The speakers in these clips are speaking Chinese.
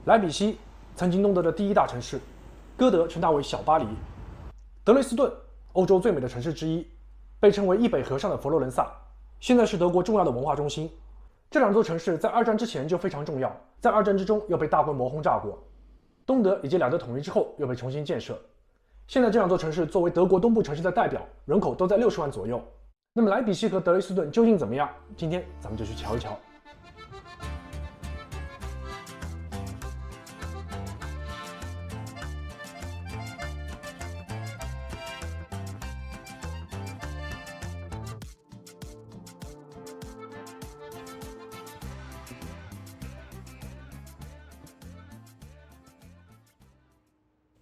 莱比锡曾经东德的第一大城市，歌德称它为小巴黎。德累斯顿，欧洲最美的城市之一，被称为易北河上的佛罗伦萨，现在是德国重要的文化中心。这两座城市在二战之前就非常重要，在二战之中又被大规模轰炸过。东德以及两德统一之后又被重新建设。现在这两座城市作为德国东部城市的代表，人口都在60万左右。那么莱比锡和德累斯顿究竟怎么样？今天咱们就去瞧一瞧。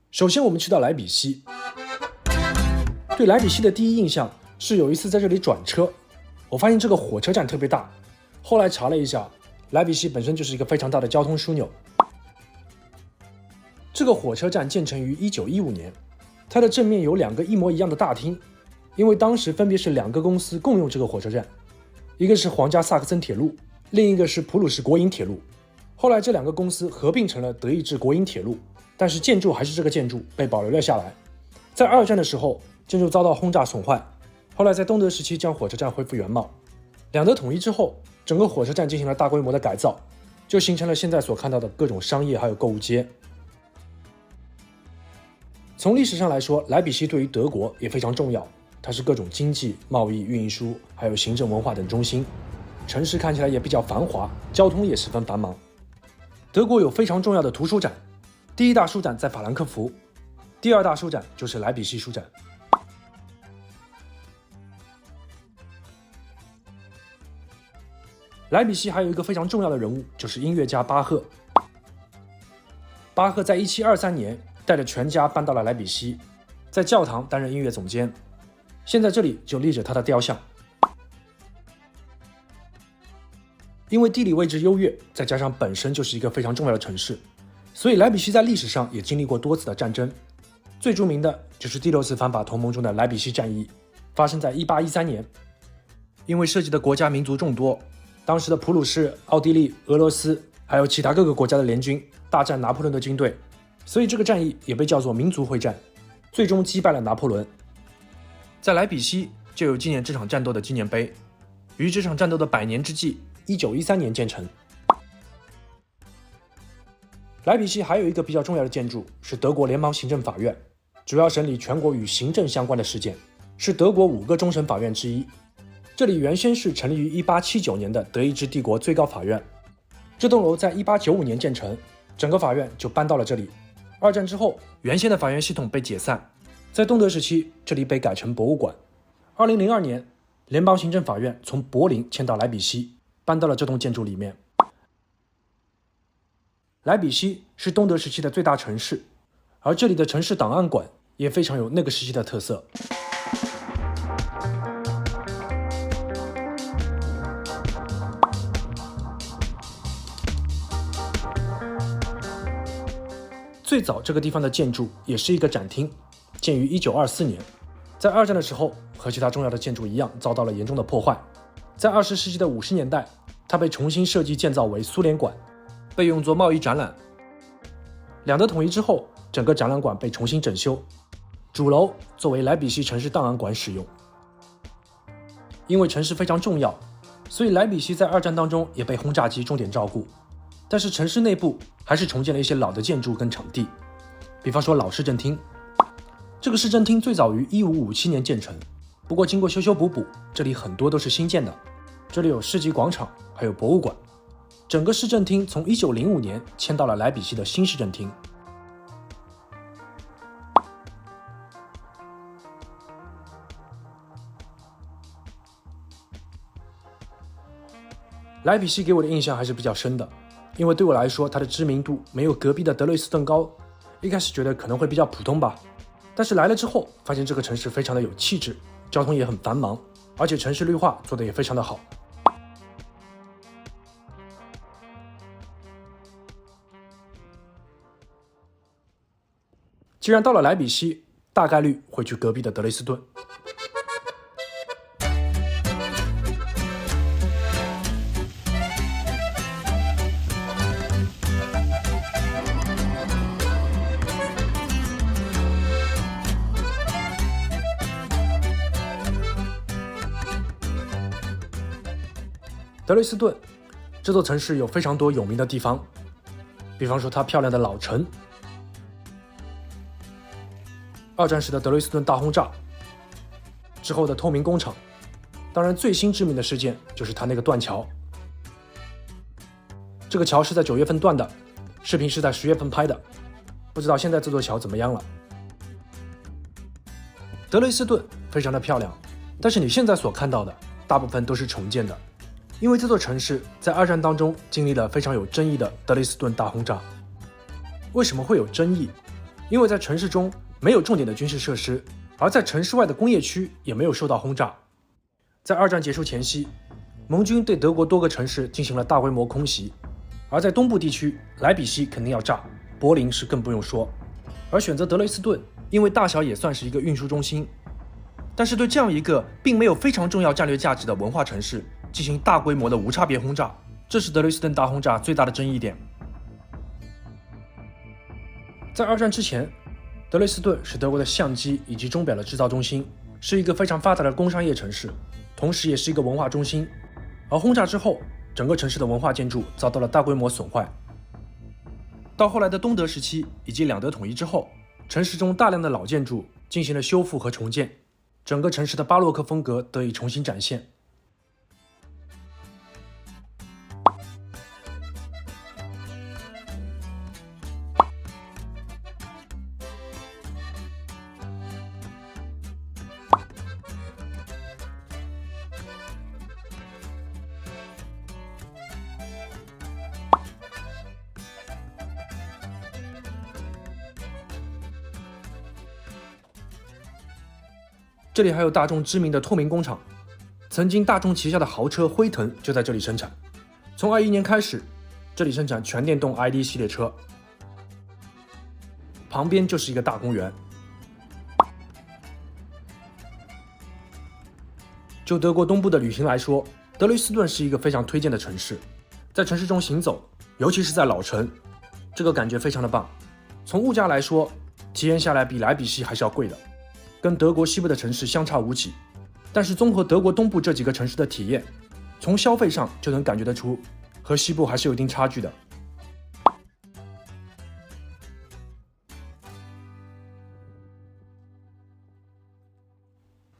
首先我们去到莱比锡，对莱比锡的第一印象是有一次在这里转车，我发现这个火车站特别大，后来查了一下，莱比锡本身就是一个非常大的交通枢纽。这个火车站建成于1915年，它的正面有2个一模一样的大厅，因为当时分别是2个公司共用这个火车站，一个是皇家萨克森铁路，另一个是普鲁士国营铁路。后来这2个公司合并成了德意志国营铁路，但是建筑还是这个建筑被保留了下来。在二战的时候，建筑遭到轰炸损坏，后来在东德时期将火车站恢复原貌。两德统一之后，整个火车站进行了大规模的改造，就形成了现在所看到的各种商业还有购物街。从历史上来说，莱比锡对于德国也非常重要，它是各种经济、贸易、运输还有行政文化等中心，城市看起来也比较繁华，交通也十分繁忙。德国有非常重要的图书展，第一大书展在法兰克福，第二大书展就是莱比锡书展。莱比锡还有一个非常重要的人物，就是音乐家巴赫。巴赫在1723年带着全家搬到了莱比锡，在教堂担任音乐总监，现在这里就立着他的雕像。因为地理位置优越，再加上本身就是一个非常重要的城市，所以莱比锡在历史上也经历过多次的战争，最著名的就是第6次反法同盟中的莱比锡战役，发生在1813年。因为涉及的国家民族众多，当时的普鲁士、奥地利、俄罗斯还有其他各个国家的联军大战拿破仑的军队，所以这个战役也被叫做民族会战，最终击败了拿破仑。在莱比锡就有纪念这场战斗的纪念碑，于这场战斗的100年之际1913年建成。莱比锡还有一个比较重要的建筑是德国联邦行政法院，主要审理全国与行政相关的事件，是德国5个终审法院之一。这里原先是成立于1879年的德意志帝国最高法院，这栋楼在1895年建成，整个法院就搬到了这里。二战之后，原先的法院系统被解散，在东德时期，这里被改成博物馆。2002年，联邦行政法院从柏林迁到莱比锡，搬到了这栋建筑里面。莱比锡是东德时期的最大城市，而这里的城市档案馆也非常有那个时期的特色。最早这个地方的建筑也是一个展厅，建于1924年，在二战的时候和其他重要的建筑一样遭到了严重的破坏。在20世纪的50年代，它被重新设计建造为苏联馆，被用作贸易展览。两德统一之后，整个展览馆被重新整修，主楼作为莱比锡城市档案馆使用。因为城市非常重要，所以莱比锡在二战当中也被轰炸机重点照顾，但是城市内部还是重建了一些老的建筑跟场地，比方说老市政厅。这个市政厅最早于1557年建成，不过经过修修补补，这里很多都是新建的。这里有世纪广场，还有博物馆。整个市政厅从1905年迁到了莱比锡的新市政厅。莱比锡给我的印象还是比较深的，因为对我来说，它的知名度没有隔壁的德累斯顿高。一开始觉得可能会比较普通吧，但是来了之后，发现这个城市非常的有气质，交通也很繁忙，而且城市绿化做得也非常的好。既然到了莱比锡，大概率会去隔壁的德累斯顿。德累斯顿这座城市有非常多有名的地方，比方说它漂亮的老城，二战时的德累斯顿大轰炸之后的透明工厂，当然最新知名的事件就是它那个断桥。这个桥是在9月份断的，视频是在10月份拍的，不知道现在这座桥怎么样了。德累斯顿非常的漂亮，但是你现在所看到的大部分都是重建的，因为这座城市在二战当中经历了非常有争议的德累斯顿大轰炸。为什么会有争议？因为在城市中没有重点的军事设施，而在城市外的工业区也没有受到轰炸。在二战结束前夕，盟军对德国多个城市进行了大规模空袭，而在东部地区，莱比锡肯定要炸，柏林是更不用说。而选择德累斯顿，因为大小也算是一个运输中心，但是对这样一个并没有非常重要战略价值的文化城市进行大规模的无差别轰炸，这是德累斯顿大轰炸最大的争议点。在二战之前，德累斯顿是德国的相机以及钟表的制造中心，是一个非常发达的工商业城市，同时也是一个文化中心。而轰炸之后，整个城市的文化建筑遭到了大规模损坏。到后来的东德时期以及两德统一之后，城市中大量的老建筑进行了修复和重建，整个城市的巴洛克风格得以重新展现。这里还有大众知名的透明工厂，曾经大众旗下的豪车辉腾就在这里生产。从21年开始，这里生产全电动 ID 系列车，旁边就是一个大公园。就德国东部的旅行来说，德累斯顿是一个非常推荐的城市。在城市中行走，尤其是在老城，这个感觉非常的棒。从物价来说，体验下来比莱比锡还是要贵的，跟德国西部的城市相差无几。但是综合德国东部这几个城市的体验，从消费上就能感觉得出，和西部还是有一定差距的。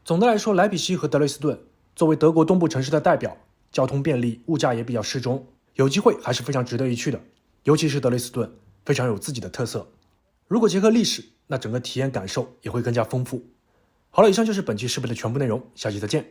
总的来说，莱比锡和德累斯顿作为德国东部城市的代表，交通便利，物价也比较适中，有机会还是非常值得一去的。尤其是德累斯顿，非常有自己的特色。如果结合历史，那整个体验感受也会更加丰富。好了，以上就是本期视频的全部内容，下期再见。